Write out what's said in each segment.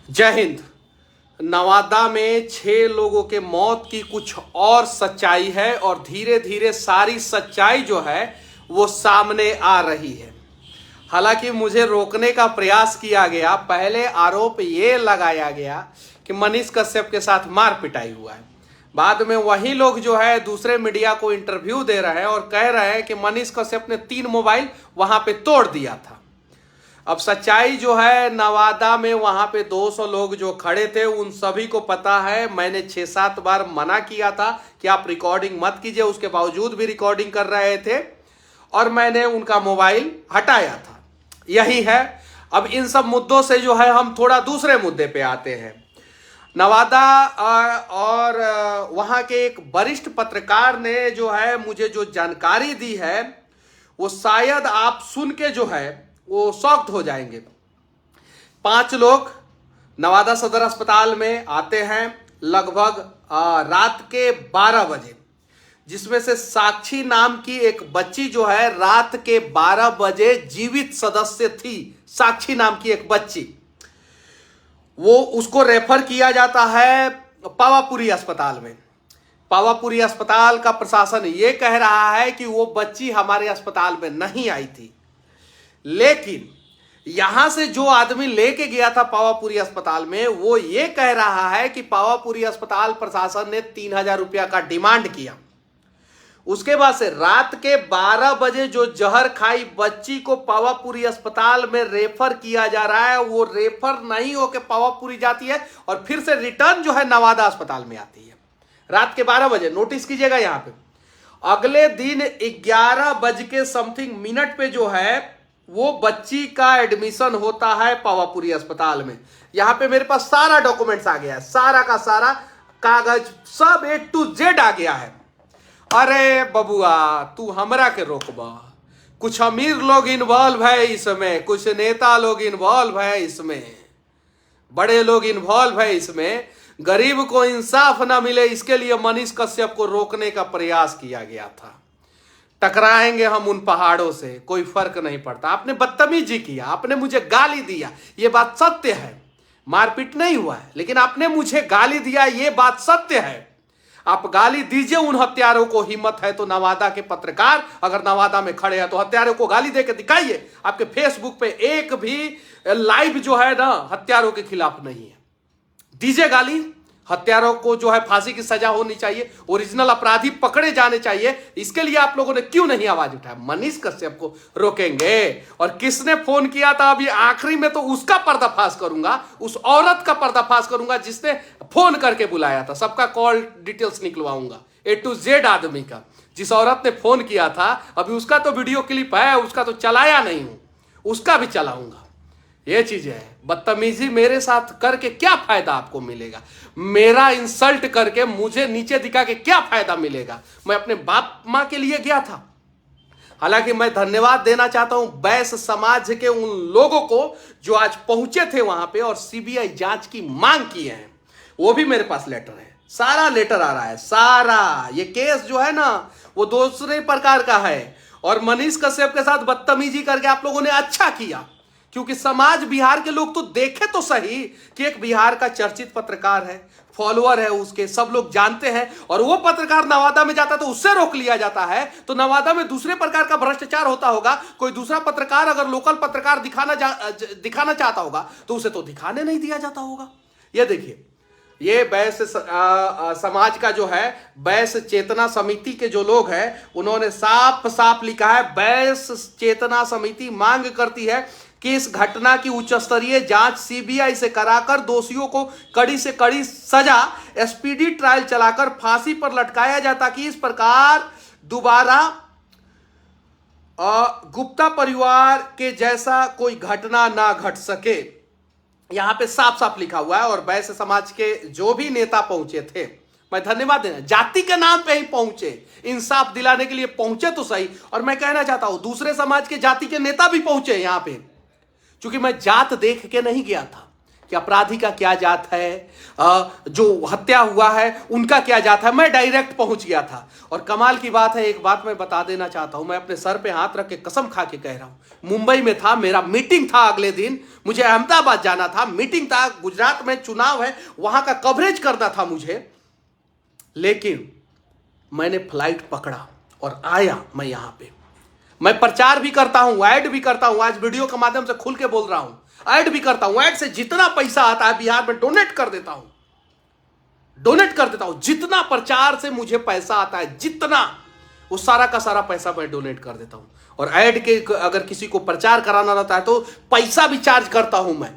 जय हिंद। नवादा में 6 लोगों के मौत की कुछ और सच्चाई है और धीरे धीरे सारी सच्चाई जो है वो सामने आ रही है। हालांकि मुझे रोकने का प्रयास किया गया, पहले आरोप ये लगाया गया कि मनीष कश्यप के साथ मार पिटाई हुआ है। बाद में वही लोग जो है दूसरे मीडिया को इंटरव्यू दे रहे हैं और कह रहे हैं कि मनीष कश्यप ने 3 मोबाइल वहां पे तोड़ दिया था। अब सच्चाई जो है, नवादा में वहां पे 200 लोग जो खड़े थे उन सभी को पता है। मैंने 6-7 बार मना किया था कि आप रिकॉर्डिंग मत कीजिए, उसके बावजूद भी रिकॉर्डिंग कर रहे थे और मैंने उनका मोबाइल हटाया था। यही है। अब इन सब मुद्दों से जो है हम थोड़ा दूसरे मुद्दे पे आते हैं। नवादा और वहां के एक वरिष्ठ पत्रकार ने जो है मुझे जो जानकारी दी है वो शायद आप सुन के जो है वो शॉक्ड हो जाएंगे। 5 लोग नवादा सदर अस्पताल में आते हैं लगभग रात के 12 बजे, जिसमें से साक्षी नाम की एक बच्ची जो है रात के 12 बजे जीवित सदस्य थी। साक्षी नाम की एक बच्ची, वो उसको रेफर किया जाता है पावापुरी अस्पताल में। पावापुरी अस्पताल का प्रशासन ये कह रहा है कि वो बच्ची हमारे अस्पताल में नहीं आई थी, लेकिन यहां से जो आदमी लेके गया था पावापुरी अस्पताल में वो ये कह रहा है कि पावापुरी अस्पताल प्रशासन ने 3000 रुपया का डिमांड किया। उसके बाद से रात के 12 बजे जो जहर खाई बच्ची को पावापुरी अस्पताल में रेफर किया जा रहा है, वो रेफर नहीं होकर पावापुरी जाती है और फिर से रिटर्न जो है नवादा अस्पताल में आती है रात के 12 बजे। नोटिस कीजिएगा यहां पे। अगले दिन 11 बज के समथिंग मिनट पे जो है वो बच्ची का एडमिशन होता है पावापुरी अस्पताल में। यहां पे मेरे पास सारा डॉक्यूमेंट्स आ गया है, सारा का सारा कागज सब A to Z आ गया है। अरे बबुआ, तू हमरा के रोकबा। कुछ अमीर लोग इन्वॉल्व है इसमें, कुछ नेता लोग इन्वॉल्व है इसमें, बड़े लोग इन्वॉल्व है इसमें। गरीब को इंसाफ ना मिले इसके लिए मनीष कश्यप को रोकने का प्रयास किया गया था। टकराएंगे हम उन पहाड़ों से, कोई फर्क नहीं पड़ता। आपने बदतमीजी किया, आपने मुझे गाली दिया, ये बात सत्य है। मारपीट नहीं हुआ है, लेकिन आपने मुझे गाली दिया, ये बात सत्य है। आप गाली दीजिए उन हत्यारों को, हिम्मत है तो। नवादा के पत्रकार अगर नवादा में खड़े हैं तो हत्यारों को गाली देकर दिखाइए। आपके फेसबुक पे एक भी लाइव जो है ना हत्यारों के खिलाफ नहीं है। दीजिए गाली। हत्यारों को जो है फांसी की सजा होनी चाहिए, ओरिजिनल अपराधी पकड़े जाने चाहिए। इसके लिए आप लोगों ने क्यों नहीं आवाज उठाया? मनीष कश्यप को रोकेंगे। और किसने फोन किया था अभी आखिरी में, तो उसका पर्दाफाश करूंगा, उस औरत का पर्दाफाश करूंगा जिसने फोन करके बुलाया था। सबका कॉल डिटेल्स निकलवाऊंगा, A to Z आदमी का। जिस औरत ने फोन किया था अभी उसका तो वीडियो क्लिप है, उसका तो चलाया नहीं हूं, उसका भी चलाऊंगा। ये चीज है। बदतमीजी मेरे साथ करके क्या फायदा आपको मिलेगा? मेरा इंसल्ट करके मुझे नीचे दिखा के क्या फायदा मिलेगा? मैं अपने बाप मां के लिए गया था। हालांकि मैं धन्यवाद देना चाहता हूं बैस समाज के उन लोगों को जो आज पहुंचे थे वहां पे और सीबीआई जांच की मांग किए हैं। वो भी मेरे पास लेटर है, सारा लेटर आ रहा है, सारा। ये केस जो है ना वो दूसरे प्रकार का है। और मनीष कश्यप के साथ बदतमीजी करके आप लोगों ने अच्छा किया, क्योंकि समाज, बिहार के लोग तो देखे तो सही कि एक बिहार का चर्चित पत्रकार है, फॉलोअर है उसके, सब लोग जानते हैं। और वो पत्रकार नवादा में जाता तो उससे रोक लिया जाता है। तो नवादा में दूसरे प्रकार का भ्रष्टाचार होता होगा। कोई दूसरा पत्रकार अगर लोकल पत्रकार दिखाना चाहता होगा तो उसे तो दिखाने नहीं दिया जाता होगा। ये देखिए, ये बैस समाज का जो है, बैस चेतना समिति के जो लोग हैं उन्होंने साफ साफ लिखा है, बैस चेतना समिति मांग करती है कि इस घटना की उच्च स्तरीय जांच सीबीआई से कराकर दोषियों को कड़ी से कड़ी सजा, स्पीडी ट्रायल चलाकर फांसी पर लटकाया जाए, ताकि इस प्रकार दोबारा गुप्ता परिवार के जैसा कोई घटना ना घट सके। यहां पे साफ साफ लिखा हुआ है। और वैश्य समाज के जो भी नेता पहुंचे थे, मैं धन्यवाद देना, जाति के नाम पे ही पहुंचे, इंसाफ दिलाने के लिए पहुंचे तो सही। और मैं कहना चाहता हूं दूसरे समाज के जाति के नेता भी पहुंचे यहां पे, क्योंकि मैं जात देख के नहीं गया था कि अपराधी का क्या जात है, जो हत्या हुआ है उनका क्या जात है। मैं डायरेक्ट पहुंच गया था। और कमाल की बात है, एक बात मैं बता देना चाहता हूं, मैं अपने सर पे हाथ रख के कसम खा के कह रहा हूं, मुंबई में था, मेरा मीटिंग था, अगले दिन मुझे अहमदाबाद जाना था, मीटिंग था, गुजरात में चुनाव है, वहां का कवरेज करना था मुझे, लेकिन मैंने फ्लाइट पकड़ा और आया मैं यहां पे। मैं प्रचार भी करता हूं, ऐड भी करता हूं, आज वीडियो के माध्यम से खुल के बोल रहा हूं, ऐड भी करता हूं। ऐड से जितना पैसा आता है बिहार में डोनेट कर देता हूं, डोनेट कर देता हूं। जितना प्रचार से मुझे पैसा आता है, जितना, वो सारा का सारा पैसा मैं डोनेट कर देता हूं। और ऐड के अगर किसी को प्रचार कराना रहता है तो पैसा भी चार्ज करता हूं मैं,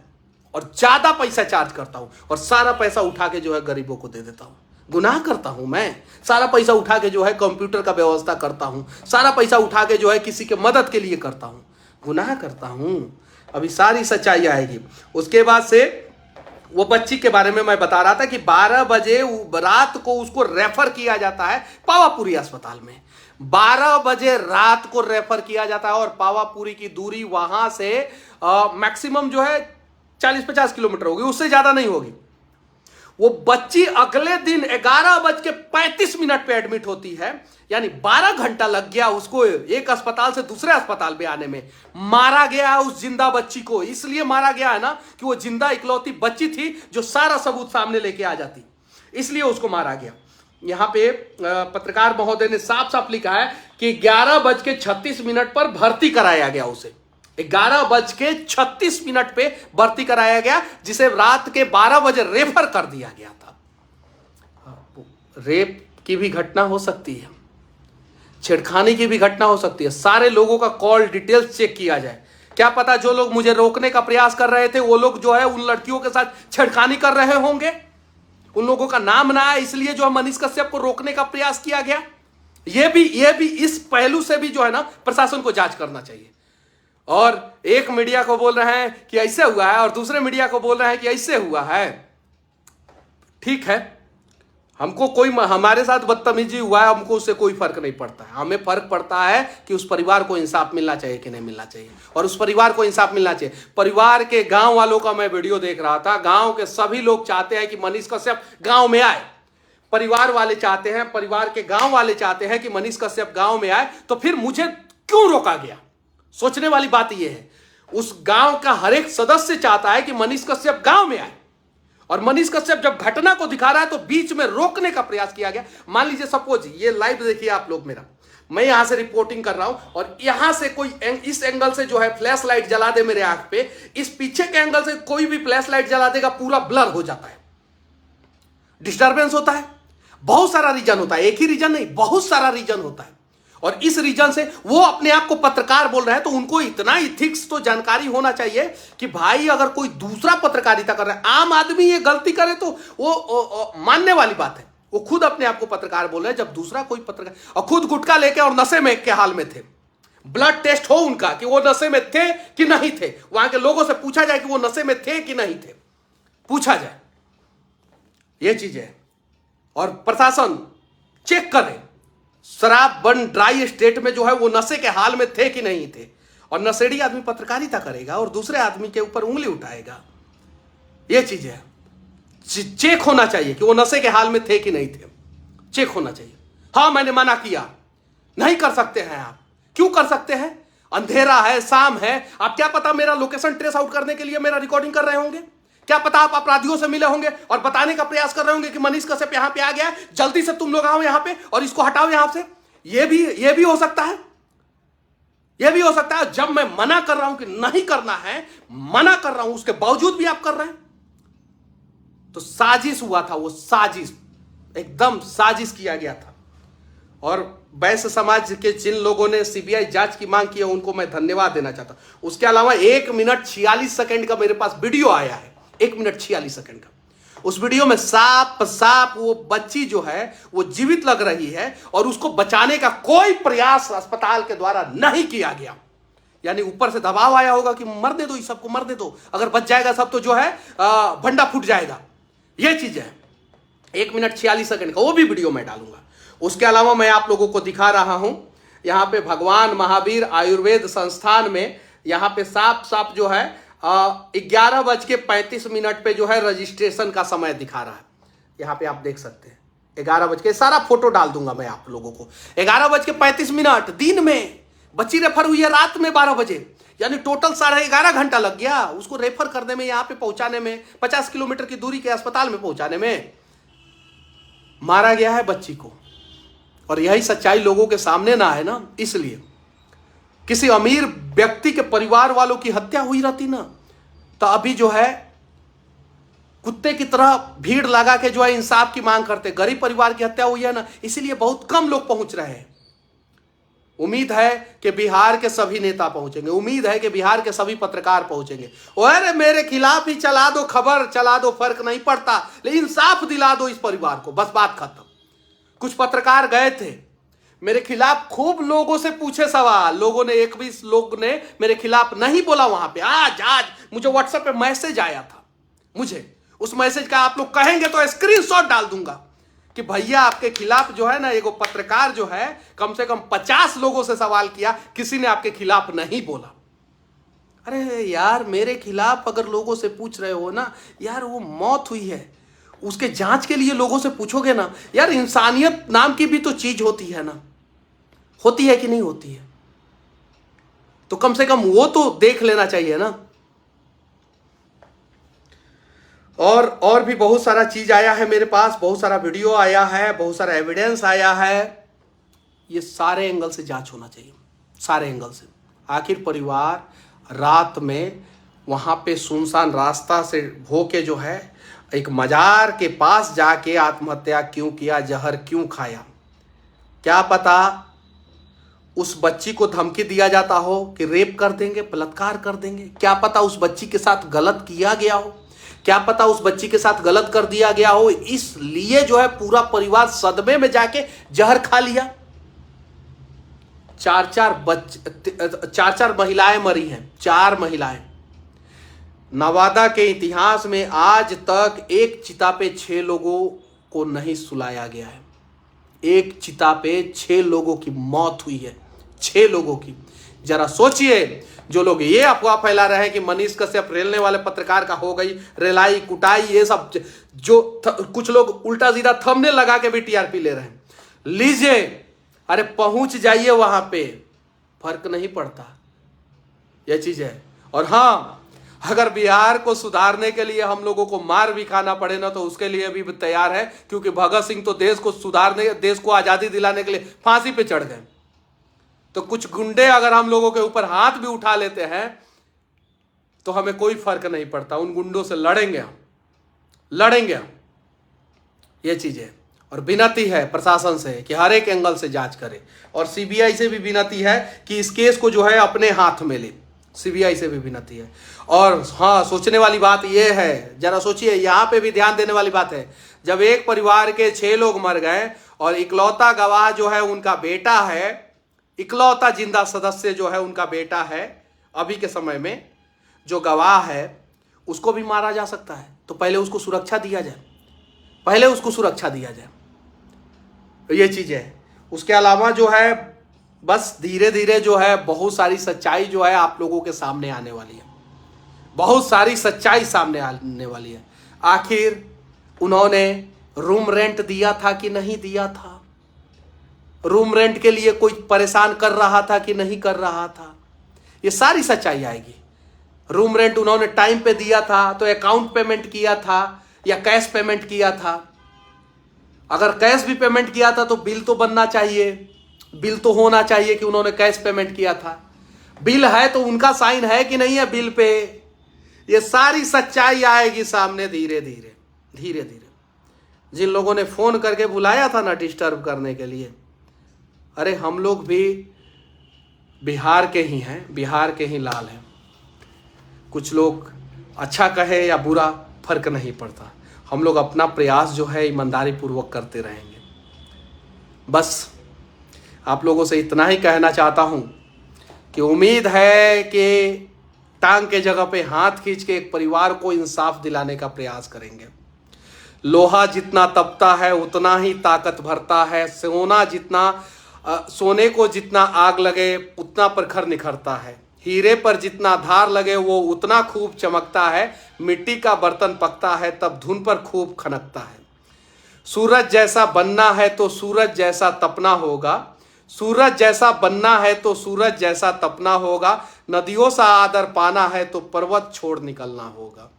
और ज्यादा पैसा चार्ज करता हूं, और सारा पैसा उठा के जो है गरीबों को दे देता हूं। गुनाह करता हूं मैं, सारा पैसा उठा के जो है कंप्यूटर का व्यवस्था करता हूं, सारा पैसा उठा के जो है किसी के मदद के लिए करता हूं, गुनाह करता हूं। अभी सारी सच्चाई आएगी। उसके बाद से वो बच्ची के बारे में मैं बता रहा था कि 12 बजे रात को उसको रेफर किया जाता है पावापुरी अस्पताल में। 12 बजे रात को रेफर किया जाता है, और पावापुरी की दूरी वहां से मैक्सिमम जो है 40-50 किलोमीटर होगी, उससे ज्यादा नहीं होगी। वो बच्ची अगले दिन 11:35 पे एडमिट होती है, यानी 12 घंटा लग गया उसको एक अस्पताल से दूसरे अस्पताल में आने में। मारा गया उस जिंदा बच्ची को, इसलिए मारा गया है ना कि वो जिंदा इकलौती बच्ची थी जो सारा सबूत सामने लेके आ जाती, इसलिए उसको मारा गया। यहां पे पत्रकार महोदय ने साफ साफ लिखा है कि 11:36 पर भर्ती कराया गया उसे, 11:36 पे भर्ती कराया गया, जिसे रात के 12 बजे रेफर कर दिया गया था। रेप की भी घटना हो सकती है, छेड़खानी की भी घटना हो सकती है। सारे लोगों का कॉल डिटेल्स चेक किया जाए। क्या पता जो लोग मुझे रोकने का प्रयास कर रहे थे वो लोग जो है उन लड़कियों के साथ छेड़खानी कर रहे होंगे, उन लोगों का नाम ना आए, इसलिए जो है मनीष कश्यप को रोकने का प्रयास किया गया। ये भी इस पहलू से भी जो है ना प्रशासन को जांच करना चाहिए। और एक मीडिया को बोल रहे हैं कि ऐसे हुआ है और दूसरे मीडिया को बोल रहे हैं कि ऐसे हुआ है। ठीक है, हमको कोई, हमारे साथ बदतमीजी हुआ है, हमको उससे कोई फर्क नहीं पड़ता है। हमें फर्क पड़ता है कि उस परिवार को इंसाफ मिलना चाहिए कि नहीं मिलना चाहिए, और उस परिवार को इंसाफ मिलना चाहिए। परिवार के गांव वालों का मैं वीडियो देख रहा था, गांव के सभी लोग चाहते हैं कि मनीष कश्यप गांव में आए। परिवार वाले चाहते हैं, परिवार के गांव वाले चाहते हैं कि मनीष कश्यप गांव में आए, तो फिर मुझे क्यों रोका गया? सोचने वाली बात यह है, उस गांव का हर एक सदस्य चाहता है कि मनीष कश्यप गांव में आए, और मनीष कश्यप जब घटना को दिखा रहा है तो बीच में रोकने का प्रयास किया गया। मान लीजिए सपोज ये लाइव देखिए आप लोग मेरा, मैं यहां से रिपोर्टिंग कर रहा हूं और यहां से कोई इस एंगल से जो है फ्लैश लाइट जला दे मेरे आंख पे, इस पीछे के एंगल से कोई भी फ्लैश लाइट जला देगा, पूरा ब्लर हो जाता है, डिस्टर्बेंस होता है। बहुत सारा रीजन होता है, एक ही रीजन नहीं, बहुत सारा रीजन होता है। और इस रीजन से वो अपने आप को पत्रकार बोल रहे हैं, तो उनको इतना इथिक्स तो जानकारी होना चाहिए कि भाई अगर कोई दूसरा पत्रकारिता कर रहा है, आम आदमी ये गलती करे तो वो मानने वाली बात है। वो खुद अपने आप को पत्रकार बोल रहे हैं, जब दूसरा कोई पत्रकार, और खुद गुटखा लेके और नशे में के हाल में थे, ब्लड टेस्ट हो उनका कि वो नशे में थे कि नहीं थे, वहां के लोगों से पूछा जाए कि वो नशे में थे कि नहीं थे, पूछा जाए, ये चीज है। और प्रशासन चेक करे शराब बंद ड्राई स्टेट में जो है वो नशे के हाल में थे कि नहीं थे। और नशेड़ी आदमी पत्रकारिता करेगा और दूसरे आदमी के ऊपर उंगली उठाएगा, ये चीज है। चेक होना चाहिए कि वो नशे के हाल में थे कि नहीं थे, चेक होना चाहिए। हाँ, मैंने मना किया, नहीं कर सकते हैं आप। क्यों कर सकते हैं? अंधेरा है, शाम है, आप क्या पता मेरा लोकेशन ट्रेस आउट करने के लिए मेरा रिकॉर्डिंग कर रहे होंगे, क्या पता आप अपराधियों से मिले होंगे और बताने का प्रयास कर रहे होंगे कि मनीष कश्यप यहां पे आ गया है, जल्दी से तुम लोग आओ यहां पे और इसको हटाओ यहां से। ये भी हो सकता है, ये भी हो सकता है। जब मैं मना कर रहा हूं कि नहीं करना है, मना कर रहा हूं, उसके बावजूद भी आप कर रहे हैं, तो साजिश हुआ था। वो साजिश, एकदम साजिश किया गया था। और वैश्य समाज के जिन लोगों ने सीबीआई जांच की मांग की है उनको मैं धन्यवाद देना चाहता हूं। उसके अलावा 1 मिनट 46 सेकंड का मेरे पास वीडियो आया है, 1 मिनट 46 सेकंड का। उस वीडियो में साफ वो बच्ची जो है वो जीवित लग रही है और उसको बचाने का कोई प्रयास अस्पताल के द्वारा नहीं किया गया। यानी ऊपर से दबाव आया होगा कि मर दे दो, इस सबको मर दे दो, अगर बच जाएगा सब तो जो है भंडा फूट जाएगा। ये चीज है। 1 मिनट 46 सेकंड का वो भी वीडियो मैं डालूंगा। उसके अलावा मैं आप लोगों को दिखा रहा हूं, यहां पे भगवान महावीर आयुर्वेद संस्थान में यहां पे साफ जो है 11:35 पे जो है रजिस्ट्रेशन का समय दिखा रहा है। यहाँ पे आप देख सकते हैं 11 बज के, सारा फोटो डाल दूंगा मैं आप लोगों को। 11:35 दिन में बच्ची रेफर हुई है, रात में 12 बजे, यानी टोटल 11.5 घंटा लग गया उसको रेफर करने में, यहाँ पे पहुंचाने में, 50 किलोमीटर की दूरी के अस्पताल में पहुंचाने में। मारा गया है बच्ची को, और यही सच्चाई लोगों के सामने ना है ना, इसलिए किसी अमीर व्यक्ति के परिवार वालों की हत्या हुई रहती ना, तो अभी जो है कुत्ते की तरह भीड़ लगा के जो है इंसाफ की मांग करते। गरीब परिवार की हत्या हुई है ना, इसीलिए बहुत कम लोग पहुंच रहे हैं। उम्मीद है कि बिहार के सभी नेता पहुंचेंगे, उम्मीद है कि बिहार के सभी पत्रकार पहुंचेंगे। अरे मेरे खिलाफ ही चला दो, खबर चला दो, फर्क नहीं पड़ता, लेकिन इंसाफ दिला दो इस परिवार को, बस बात खत्म। कुछ पत्रकार गए थे मेरे खिलाफ, खूब लोगों से पूछे सवाल, लोगों ने, एक भी लोग ने मेरे खिलाफ नहीं बोला वहां पे। आज मुझे व्हाट्सएप पे मैसेज आया था, मुझे उस मैसेज का आप लोग कहेंगे तो स्क्रीनशॉट डाल दूंगा कि भैया आपके खिलाफ जो है ना, एगो पत्रकार जो है कम से कम 50 लोगों से सवाल किया, किसी ने आपके खिलाफ नहीं बोला। अरे यार, मेरे खिलाफ अगर लोगों से पूछ रहे हो ना यार, वो मौत हुई है, उसके जांच के लिए लोगों से पूछोगे ना यार, इंसानियत नाम की भी तो चीज होती है ना, होती है कि नहीं होती है, तो कम से कम वो तो देख लेना चाहिए ना। और भी बहुत सारा चीज आया है मेरे पास, बहुत सारा वीडियो आया है, बहुत सारा एविडेंस आया है। ये सारे एंगल से जांच होना चाहिए, सारे एंगल से। आखिर परिवार रात में वहां पे सुनसान रास्ता से होके जो है एक मजार के पास जाके आत्महत्या क्यों किया, जहर क्यों खाया? क्या पता उस बच्ची को धमकी दिया जाता हो कि रेप कर देंगे, बलात्कार कर देंगे। क्या पता उस बच्ची के साथ गलत किया गया हो, क्या पता उस बच्ची के साथ गलत कर दिया गया हो, इसलिए जो है पूरा परिवार सदमे में जाके जहर खा लिया। 4 महिलाएं मरी हैं, 4 महिलाएं। नवादा के इतिहास में आज तक एक चिता पे 6 लोगों को नहीं सुलाया गया है। एक चिता पे 6 लोगों की मौत हुई है, 6 लोगों की। जरा सोचिए, जो लोग ये अफवाह फैला रहे हैं कि मनीष कश्यप रेलने वाले पत्रकार का हो गई रेलाई कुटाई, ये सब जो कुछ लोग उल्टा सीधा थंबनेल लगा के भी टीआरपी ले रहे हैं, लीजिए, अरे पहुंच जाइए वहां पे, फर्क नहीं पड़ता, यह चीज है। और हाँ, अगर बिहार को सुधारने के लिए हम लोगों को मार भी खाना पड़े ना, तो उसके लिए भी तैयार है, क्योंकि भगत सिंह तो देश को सुधारने, देश को आजादी दिलाने के लिए फांसी पे चढ़ गए। तो कुछ गुंडे अगर हम लोगों के ऊपर हाथ भी उठा लेते हैं तो हमें कोई फर्क नहीं पड़ता, उन गुंडों से लड़ेंगे हम, लड़ेंगे हम, ये चीज है। और विनती है प्रशासन से कि हर एक एंगल से जांच करे, और सीबीआई से भी विनती है कि इस केस को जो है अपने हाथ में ले, सीबीआई से भी विनती है। और हाँ, सोचने वाली बात यह है, जरा सोचिए, यहाँ पे भी ध्यान देने वाली बात है, जब एक परिवार के 6 लोग मर गए और इकलौता गवाह जो है उनका बेटा है, इकलौता जिंदा सदस्य जो है उनका बेटा है, अभी के समय में जो गवाह है उसको भी मारा जा सकता है, तो पहले उसको सुरक्षा दिया जाए, पहले उसको सुरक्षा दिया जाए, तो ये चीज है। उसके अलावा जो है बस धीरे धीरे जो है बहुत सारी सच्चाई जो है आप लोगों के सामने आने वाली है, बहुत सारी सच्चाई सामने आने वाली है। आखिर उन्होंने रूम रेंट दिया था कि नहीं दिया था, रूम रेंट के लिए कोई परेशान कर रहा था कि नहीं कर रहा था, ये सारी सच्चाई आएगी। रूम रेंट उन्होंने टाइम पे दिया था तो अकाउंट पेमेंट किया था या कैश पेमेंट किया था? अगर कैश भी पेमेंट किया था तो बिल तो बनना चाहिए, बिल तो होना चाहिए कि उन्होंने कैश पेमेंट किया था। बिल है तो उनका साइन है कि नहीं है बिल पे? ये सारी सच्चाई आएगी सामने धीरे धीरे धीरे धीरे। जिन लोगों ने फोन करके बुलाया था ना डिस्टर्ब करने के लिए, अरे हम लोग भी बिहार के ही हैं, बिहार के ही लाल हैं। कुछ लोग अच्छा कहे या बुरा फर्क नहीं पड़ता, हम लोग अपना प्रयास जो है ईमानदारी पूर्वक करते रहेंगे। बस आप लोगों से इतना ही कहना चाहता हूं कि उम्मीद है कि टांग के जगह पे हाथ खींच के एक परिवार को इंसाफ दिलाने का प्रयास करेंगे। लोहा जितना तपता है उतना ही ताकत भरता है, सोने को जितना आग लगे उतना प्रखर निखरता है। हीरे पर जितना धार लगे वो उतना खूब चमकता है, मिट्टी का बर्तन पकता है तब धुन पर खूब खनकता है। सूरज जैसा बनना है तो सूरज जैसा तपना होगा, सूरज जैसा बनना है तो सूरज जैसा तपना होगा, नदियों सा आदर पाना है तो पर्वत छोड़ निकलना होगा।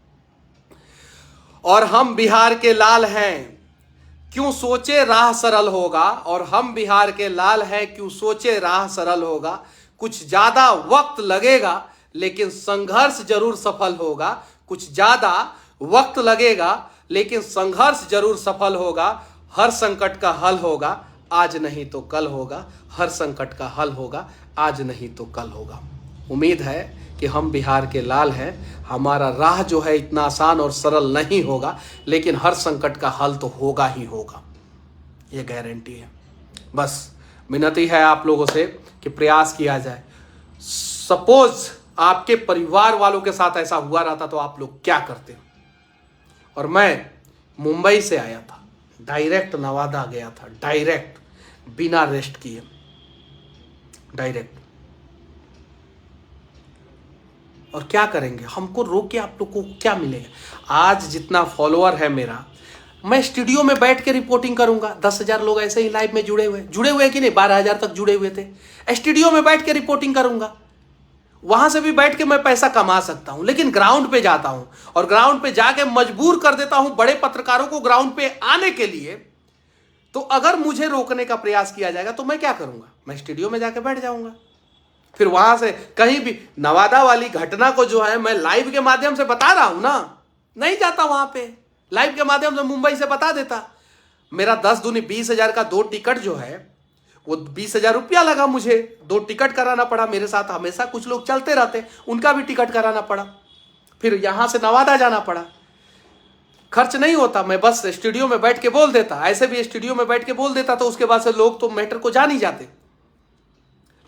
और हम बिहार के लाल हैं क्यों सोचे राह सरल होगा, और हम बिहार के लाल हैं क्यों सोचे राह सरल होगा, कुछ ज्यादा वक्त लगेगा लेकिन संघर्ष जरूर सफल होगा, कुछ ज्यादा वक्त लगेगा लेकिन संघर्ष जरूर सफल होगा। हर संकट का हल होगा, आज नहीं तो कल होगा, हर संकट का हल होगा, आज नहीं तो कल होगा। उम्मीद है कि हम बिहार के लाल हैं, हमारा राह जो है इतना आसान और सरल नहीं होगा, लेकिन हर संकट का हल तो होगा ही होगा, ये गारंटी है। बस विनती है आप लोगों से कि प्रयास किया जाए। सपोज आपके परिवार वालों के साथ ऐसा हुआ रहता तो आप लोग क्या करते? और मैं मुंबई से आया था, डायरेक्ट नवादा गया था, डायरेक्ट बिना रेस्ट किए, डायरेक्ट। और क्या करेंगे? हमको रोक के आप लोग को क्या मिलेगा? आज जितना फॉलोअर है मेरा, मैं स्टूडियो में बैठ के रिपोर्टिंग करूंगा। 10,000 लोग ऐसे ही लाइव में जुड़े हुए कि नहीं, 12,000 तक जुड़े हुए थे। स्टूडियो में बैठ के रिपोर्टिंग करूंगा, वहां से भी बैठ के मैं पैसा कमा सकता हूं। लेकिन ग्राउंड पे जाता हूं और ग्राउंड पे जाके मजबूर कर देता हूं बड़े पत्रकारों को ग्राउंड पे आने के लिए। तो अगर मुझे रोकने का प्रयास किया जाएगा तो मैं क्या करूंगा? मैं स्टूडियो में जाके बैठ जाऊंगा। फिर वहां से कहीं भी नवादा वाली घटना को जो है मैं लाइव के माध्यम से बता रहा हूं ना, नहीं जाता वहां पे, लाइव के माध्यम से मुंबई से बता देता। मेरा 10 दूनी 20,000 का 2 टिकट जो है वो 20,000 रुपया लगा मुझे, 2 टिकट कराना पड़ा। मेरे साथ हमेशा कुछ लोग चलते रहते, उनका भी टिकट कराना पड़ा। फिर यहां से नवादा जाना पड़ा, खर्च नहीं होता, मैं बस स्टूडियो में बैठ के बोल देता। ऐसे भी स्टूडियो में बैठ के बोल देता तो उसके बाद से लोग तो मैटर को जान ही जाते।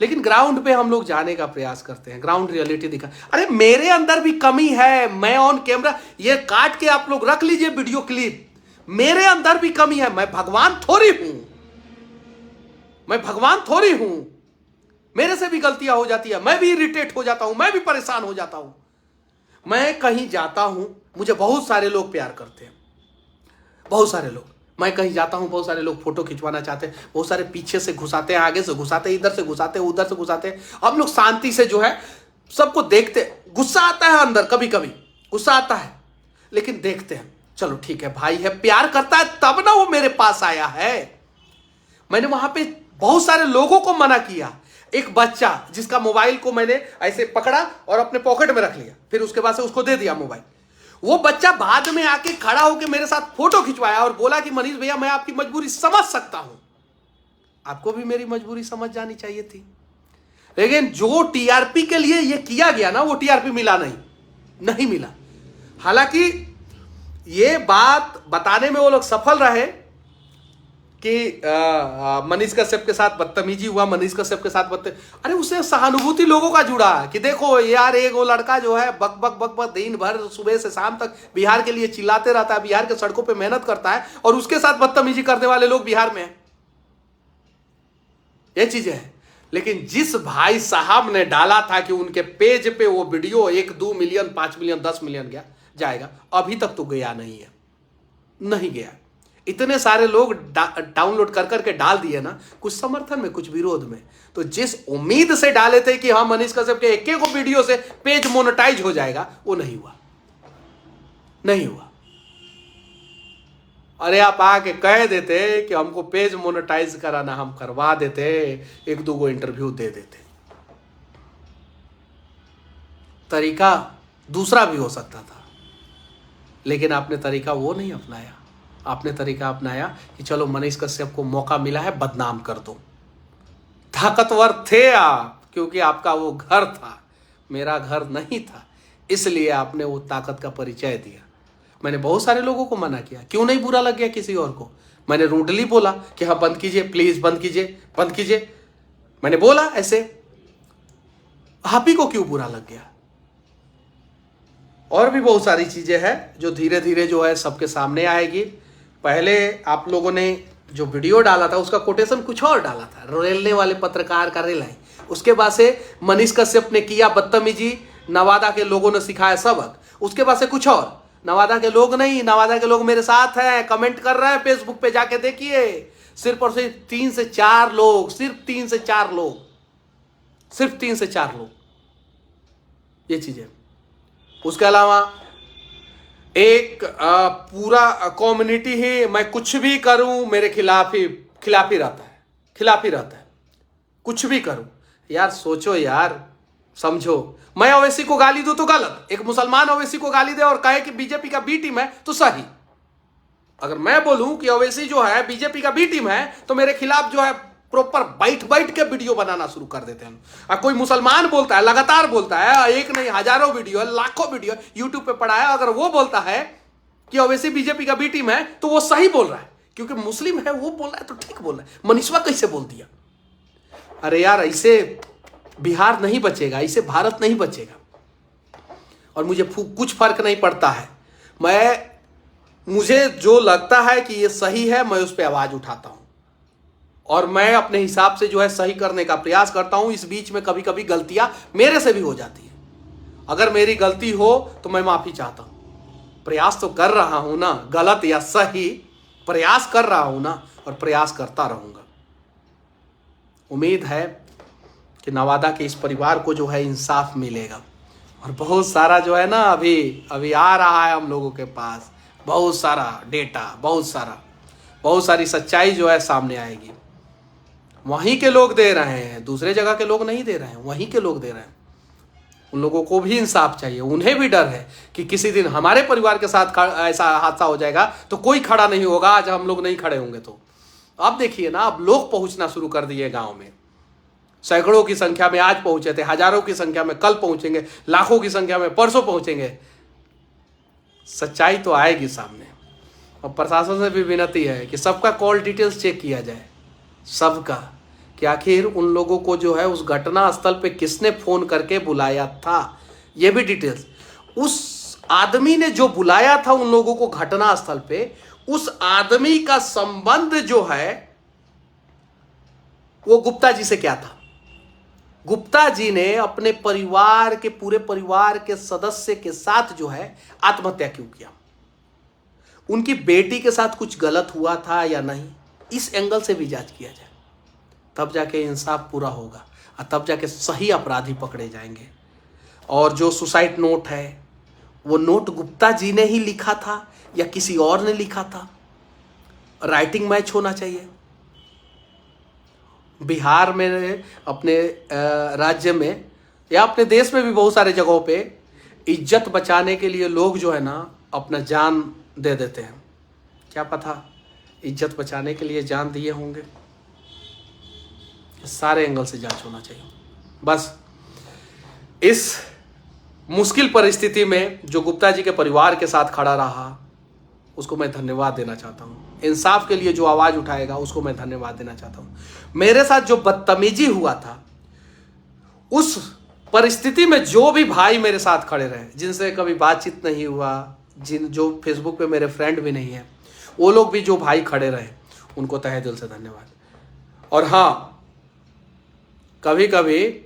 लेकिन ग्राउंड पे हम लोग जाने का प्रयास करते हैं, ग्राउंड रियलिटी दिखा। अरे मेरे अंदर भी कमी है, मैं ऑन कैमरा, ये काट के आप लोग रख लीजिए वीडियो क्लिप, मेरे अंदर भी कमी है। मैं भगवान थोड़ी हूं, मैं भगवान थोड़ी हूं, मेरे से भी गलतियां हो जाती है, मैं भी इरिटेट हो जाता हूं, मैं भी परेशान हो जाता हूं। मैं कहीं जाता हूं, मुझे बहुत सारे लोग प्यार करते हैं, बहुत सारे लोग। मैं कहीं जाता हूं, बहुत सारे लोग फोटो खिंचवाना चाहते हैं, बहुत सारे पीछे से घुसाते हैं, आगे से घुसाते हैं, इधर से घुसाते हैं, उधर से घुसाते हैं। हम लोग शांति से जो है सबको देखते, गुस्सा आता है अंदर, कभी कभी गुस्सा आता है, लेकिन देखते हैं, चलो ठीक है, भाई है, प्यार करता है तब ना वो मेरे पास आया है। मैंने वहां पे बहुत सारे लोगों को मना किया। एक बच्चा जिसका मोबाइल को मैंने ऐसे पकड़ा और अपने पॉकेट में रख लिया, फिर उसके बाद से उसको दे दिया मोबाइल। वो बच्चा बाद में आके खड़ा होकर मेरे साथ फोटो खिंचवाया और बोला कि मनीष भैया मैं आपकी मजबूरी समझ सकता हूं। आपको भी मेरी मजबूरी समझ जानी चाहिए थी। लेकिन जो टीआरपी के लिए ये किया गया ना, वो टीआरपी मिला नहीं मिला। हालांकि ये बात बताने में वो लोग सफल रहे कि मनीष कश्यप के साथ बदतमीजी हुआ, मनीष कश्यप के साथ अरे उससे सहानुभूति लोगों का जुड़ा कि देखो यार, एक वो लड़का जो है बक बक बक बक दिन भर सुबह से शाम तक बिहार के लिए चिल्लाते रहता है, बिहार के सड़कों पे मेहनत करता है, और उसके साथ बदतमीजी करने वाले लोग बिहार में हैं। ये चीजें है। लेकिन जिस भाई साहब ने डाला था कि उनके पेज पे वो वीडियो 1, 2 मिलियन, 5 मिलियन, 10 मिलियन जाएगा, अभी तक तो गया नहीं है, नहीं गया। इतने सारे लोग डाउनलोड कर करके डाल दिए ना, कुछ समर्थन में, कुछ विरोध में। तो जिस उम्मीद से डाले थे कि हाँ मनीष कश्यप के एक एक वीडियो से पेज मोनेटाइज हो जाएगा, वो नहीं हुआ, नहीं हुआ। अरे आप आके कह देते कि हमको पेज मोनेटाइज कराना, हम करवा देते, 1-2 गो इंटरव्यू दे देते। तरीका दूसरा भी हो सकता था, लेकिन आपने तरीका वो नहीं अपनाया। आपने तरीका अपनाया कि चलो मनीष कश्यप को मौका मिला है, बदनाम कर दो। ताकतवर थे आप, क्योंकि आपका वो घर था, मेरा घर नहीं था, इसलिए आपने वो ताकत का परिचय दिया। मैंने बहुत सारे लोगों को मना किया, क्यों नहीं बुरा लग गया किसी और को? मैंने रूडली बोला कि हाँ बंद कीजिए, प्लीज बंद कीजिए, बंद कीजिए। मैंने बोला ऐसे, आप ही को क्यों बुरा लग गया? और भी बहुत सारी चीजें हैं जो धीरे धीरे जो है सबके सामने आएगी। पहले आप लोगों ने जो वीडियो डाला था उसका कोटेशन कुछ और डाला था, रेलने वाले पत्रकार का रेलाई। उसके बाद से मनीष कश्यप ने किया बदतमीजी, नवादा के लोगों ने सिखाया सबक। उसके बाद से कुछ और, नवादा के लोग नहीं, नवादा के लोग मेरे साथ हैं, कमेंट कर रहे हैं, फेसबुक पे जाके देखिए। सिर्फ और सिर्फ 3 से 4 लोग, सिर्फ 3 से 4 लोग, सिर्फ 3 से 4 लोग, ये चीजें। उसके अलावा एक पूरा कम्युनिटी ही मैं कुछ भी करूं मेरे खिलाफ ही रहता है, कुछ भी करूं। यार सोचो यार, समझो, मैं ओवैसी को गाली दूं तो गलत, एक मुसलमान ओवैसी को गाली दे और कहे कि बीजेपी का बी टीम है तो सही। अगर मैं बोलूं कि ओवैसी जो है बीजेपी का बी टीम है तो मेरे खिलाफ जो है प्रॉपर बैठ के वीडियो बनाना शुरू कर देते हैं। और कोई मुसलमान बोलता है, लगातार बोलता है, एक नहीं हजारों वीडियो, लाखों वीडियो यूट्यूब पे पड़ा है, अगर वो बोलता है कि ओवैसी बीजेपी का बी टीम है तो वो सही बोल रहा है, क्योंकि मुस्लिम है, वो बोल रहा है तो ठीक बोल रहा है। मनीषवा कैसे बोल दिया? अरे यार, ऐसे बिहार नहीं बचेगा, ऐसे भारत नहीं बचेगा। और मुझे कुछ फर्क नहीं पड़ता है, मुझे जो लगता है कि ये सही है मैं उस पर आवाज उठाता हूं और मैं अपने हिसाब से जो है सही करने का प्रयास करता हूं। इस बीच में कभी कभी गलतियां मेरे से भी हो जाती है, अगर मेरी गलती हो तो मैं माफी चाहता हूं। प्रयास तो कर रहा हूं ना, गलत या सही प्रयास कर रहा हूं ना, और प्रयास करता रहूंगा। उम्मीद है कि नवादा के इस परिवार को जो है इंसाफ मिलेगा। और बहुत सारा जो है ना अभी आ रहा है हम लोगों के पास, बहुत सारा डेटा, बहुत सारी सच्चाई जो है सामने आएगी। वहीं के लोग दे रहे हैं, दूसरे जगह के लोग नहीं दे रहे हैं, वहीं के लोग दे रहे हैं। उन लोगों को भी इंसाफ चाहिए, उन्हें भी डर है कि किसी दिन हमारे परिवार के साथ ऐसा हादसा हो जाएगा तो कोई खड़ा नहीं होगा, आज हम लोग नहीं खड़े होंगे। तो अब देखिए ना, अब लोग पहुंचना शुरू कर दिए गांव में, सैकड़ों की संख्या में आज पहुंचे थे, हजारों की संख्या में कल पहुंचेंगे, लाखों की संख्या में परसों पहुंचेंगे। सच्चाई तो आएगी सामने। और प्रशासन से भी विनती है कि सबका कॉल डिटेल्स चेक किया जाए, सबका, कि आखिर उन लोगों को जो है उस घटना स्थल पे किसने फोन करके बुलाया था, ये भी डिटेल्स। उस आदमी ने जो बुलाया था उन लोगों को घटना स्थल पे, उस आदमी का संबंध जो है वो गुप्ता जी से क्या था? गुप्ता जी ने अपने परिवार के, पूरे परिवार के सदस्य के साथ जो है आत्महत्या क्यों किया? उनकी बेटी के साथ कुछ गलत हुआ था या नहीं, इस एंगल से भी जांच किया जाए, तब जाके इंसाफ पूरा होगा और तब जाके सही अपराधी पकड़े जाएंगे। और जो सुसाइड नोट है, वो नोट गुप्ता जी ने ही लिखा था या किसी और ने लिखा था? राइटिंग मैच होना चाहिए। बिहार में, अपने राज्य में या अपने देश में भी बहुत सारे जगहों पे इज्जत बचाने के लिए लोग जो है ना अपना जान दे देते हैं। क्या पता इज्जत बचाने के लिए जान दिए होंगे। सारे एंगल से जांच होना चाहिए। बस इस मुश्किल परिस्थिति में जो गुप्ता जी के परिवार के साथ खड़ा रहा, उसको मैं धन्यवाद देना चाहता हूँ। इंसाफ के लिए जो आवाज उठाएगा उसको मैं धन्यवाद देना चाहता हूँ। मेरे साथ जो बदतमीजी हुआ था, उस परिस्थिति में जो भी भाई मेरे साथ खड़े रहे, जिनसे कभी बातचीत नहीं हुआ, जो फेसबुक पे मेरे फ्रेंड भी नहीं है, वो लोग भी जो भाई खड़े रहे, उनको तहे दिल से धन्यवाद। और हाँ, कभी कभी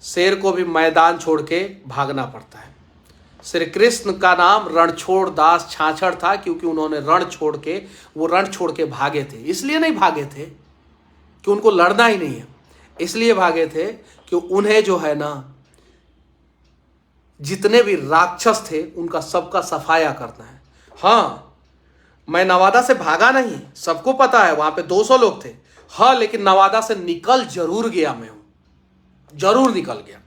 शेर को भी मैदान छोड़ के भागना पड़ता है। श्री कृष्ण का नाम रणछोड़ दास छाछड़ था, क्योंकि उन्होंने रण छोड़ के भागे थे। इसलिए नहीं भागे थे कि उनको लड़ना ही नहीं है, इसलिए भागे थे कि उन्हें जो है ना, जितने भी राक्षस थे उनका सबका सफाया करना है। हाँ, मैं नवादा से भागा नहीं, सबको पता है, वहां पे 200 लोग थे। हाँ, लेकिन नवादा से निकल जरूर गया, मैं जरूर निकल गया।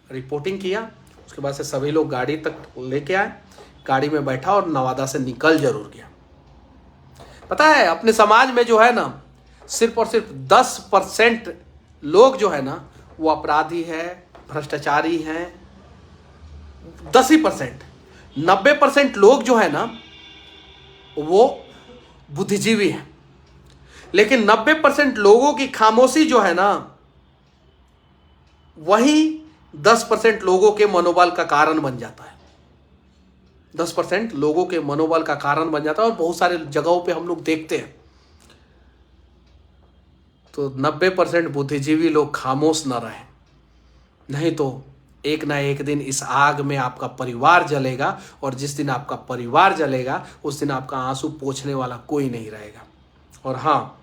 रिपोर्टिंग किया, उसके बाद से सभी लोग गाड़ी तक लेके आए, गाड़ी में बैठा और नवादा से निकल जरूर गया। पता है, अपने समाज में जो है ना, सिर्फ और सिर्फ 10% लोग जो है ना वो अपराधी है, भ्रष्टाचारी हैं। 10%, 90% लोग जो है ना वो बुद्धिजीवी हैं। लेकिन 90% लोगों की खामोशी जो है ना, वही 10% लोगों के मनोबल का कारण बन जाता है। 10% लोगों के मनोबल का कारण बन जाता है। और बहुत सारे जगहों पे हम लोग देखते हैं तो 90% बुद्धिजीवी लोग खामोश न रहें, नहीं तो एक ना एक दिन इस आग में आपका परिवार जलेगा, और जिस दिन आपका परिवार जलेगा उस दिन आपका आंसू पोंछने वाला कोई नहीं रहेगा। और हाँ,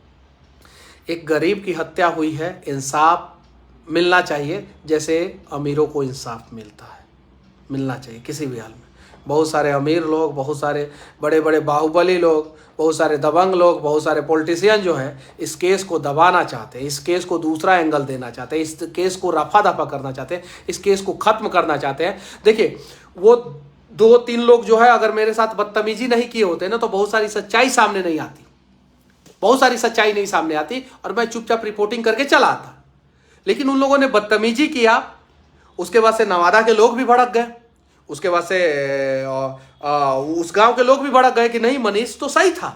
एक गरीब की हत्या हुई है, इंसाफ मिलना चाहिए जैसे अमीरों को इंसाफ मिलता है, मिलना चाहिए किसी भी हाल में। बहुत सारे अमीर लोग, बहुत सारे बड़े बड़े बाहुबली लोग, बहुत सारे दबंग लोग, बहुत सारे पॉलिटिशियन जो है इस केस को दबाना चाहते हैं, इस केस को दूसरा एंगल देना चाहते हैं, इस केस को रफा दफा करना चाहते हैं, इस केस को खत्म करना चाहते हैं। देखिए, वो 2-3 लोग जो है अगर मेरे साथ बदतमीजी नहीं किए होते ना तो बहुत सारी सच्चाई सामने नहीं आती, बहुत सारी सच्चाई नहीं सामने आती, और मैं चुपचाप रिपोर्टिंग करके चला आता। लेकिन उन लोगों ने बदतमीजी किया, उसके बाद से नवादा के लोग भी भड़क गए, उसके बाद से उस गांव के लोग भी भड़क गए कि नहीं, मनीष तो सही था,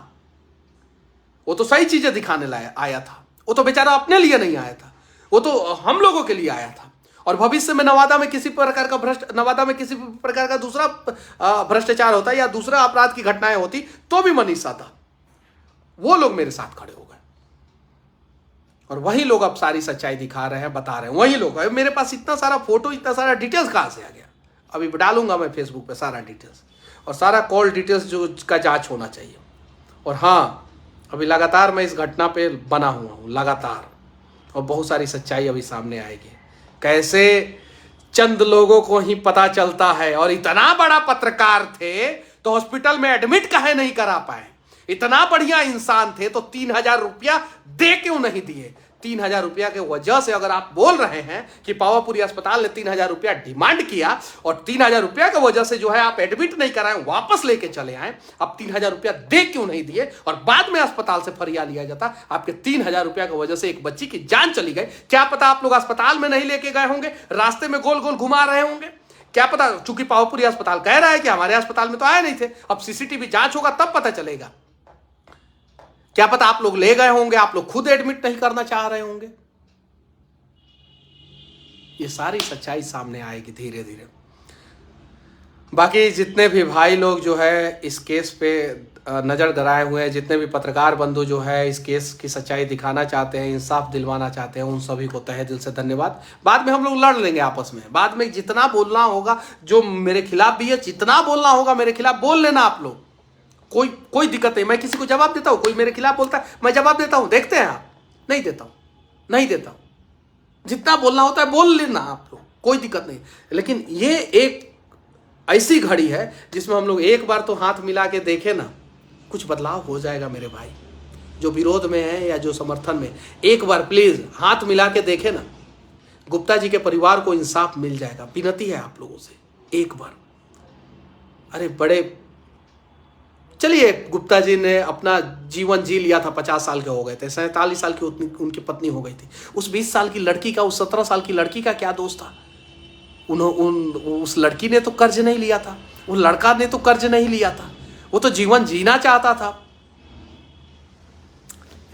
वो तो सही चीजें दिखाने लाया आया था, वो तो बेचारा अपने लिए नहीं आया था, वो तो हम लोगों के लिए आया था। और भविष्य में नवादा में किसी प्रकार का दूसरा भ्रष्टाचार होता या दूसरा अपराध की घटनाएं होती तो भी मनीष आता, वो लोग मेरे साथ खड़े हो गए। और वही लोग अब सारी सच्चाई दिखा रहे हैं, बता रहे हैं, वही लोग। मेरे पास इतना सारा फोटो, इतना सारा डिटेल्स कहां से आ गया? अभी डालूंगा मैं फेसबुक पे सारा डिटेल्स, और सारा कॉल डिटेल्स जो का जांच होना चाहिए। और हाँ, अभी लगातार मैं इस घटना पे बना हुआ हूँ लगातार, और बहुत सारी सच्चाई अभी सामने आएगी। कैसे चंद लोगों को ही पता चलता है, और इतना बड़ा पत्रकार थे तो हॉस्पिटल में एडमिट काहे नहीं करा पाए? इतना बढ़िया इंसान थे तो 3000 रुपया दे क्यों नहीं दिए? 3000 रुपया के वजह से अगर आप बोल रहे हैं कि पावापुरी अस्पताल ने 3000 रुपया डिमांड किया, और 3000 रुपया की वजह से जो है आप एडमिट नहीं कराएं, वापस लेके चले आए, अब 3000 रुपया दे क्यों नहीं दिए? और बाद में अस्पताल से फरियाद लिया जाता, आपके 3000 रुपया की वजह से एक बच्ची की जान चली गई। क्या पता आप लोग अस्पताल में नहीं लेके गए होंगे, रास्ते में गोल गोल घुमा रहे होंगे, क्या पता। चूंकि पावापुरी अस्पताल कह रहा है कि हमारे अस्पताल में तो आए नहीं थे, अब सीसीटीवी जांच होगा तब पता चलेगा। क्या पता आप लोग ले गए होंगे, आप लोग खुद एडमिट नहीं करना चाह रहे होंगे। ये सारी सच्चाई सामने आएगी धीरे धीरे। बाकी जितने भी भाई लोग जो है इस केस पे नजर गड़ाए हुए हैं, जितने भी पत्रकार बंधु जो है इस केस की सच्चाई दिखाना चाहते हैं, इंसाफ दिलवाना चाहते हैं, उन सभी को तहे दिल से धन्यवाद। बाद में हम लोग लड़ लेंगे आपस में, बाद में जितना बोलना होगा, जो मेरे खिलाफ भी है, जितना बोलना होगा मेरे खिलाफ बोल लेना आप लोग, कोई दिक्कत नहीं। मैं किसी को जवाब देता हूं, कोई मेरे खिलाफ बोलता है मैं जवाब देता हूं, देखते हैं आप? नहीं देता हूं। जितना बोलना होता है बोल लेना आप लोग, कोई दिक्कत नहीं। लेकिन ये एक ऐसी घड़ी है जिसमें हम लोग एक बार तो हाथ मिला के देखें ना, कुछ बदलाव हो जाएगा मेरे भाई। जो विरोध में है या जो समर्थन में, एक बार प्लीज हाथ मिला के देखें ना, गुप्ता जी के परिवार को इंसाफ मिल जाएगा। विनती है आप लोगों से, एक बार। अरे बड़े, चलिए, गुप्ता जी ने अपना जीवन जी लिया था, 50 साल के हो गए थे, 47 साल की उनकी पत्नी हो गई थी। उस 20 साल की लड़की का, उस 17 साल की लड़की का क्या दोष था? उस लड़की ने तो कर्ज नहीं लिया था, उस लड़का ने तो कर्ज नहीं लिया था, वो तो जीवन जीना चाहता था।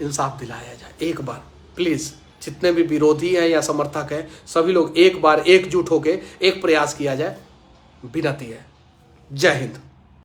इंसाफ दिलाया जाए एक बार प्लीज। जितने भी विरोधी हैं या समर्थक हैं, सभी लोग एक बार एकजुट होकर एक प्रयास किया जाए, विनती है। जय हिंद।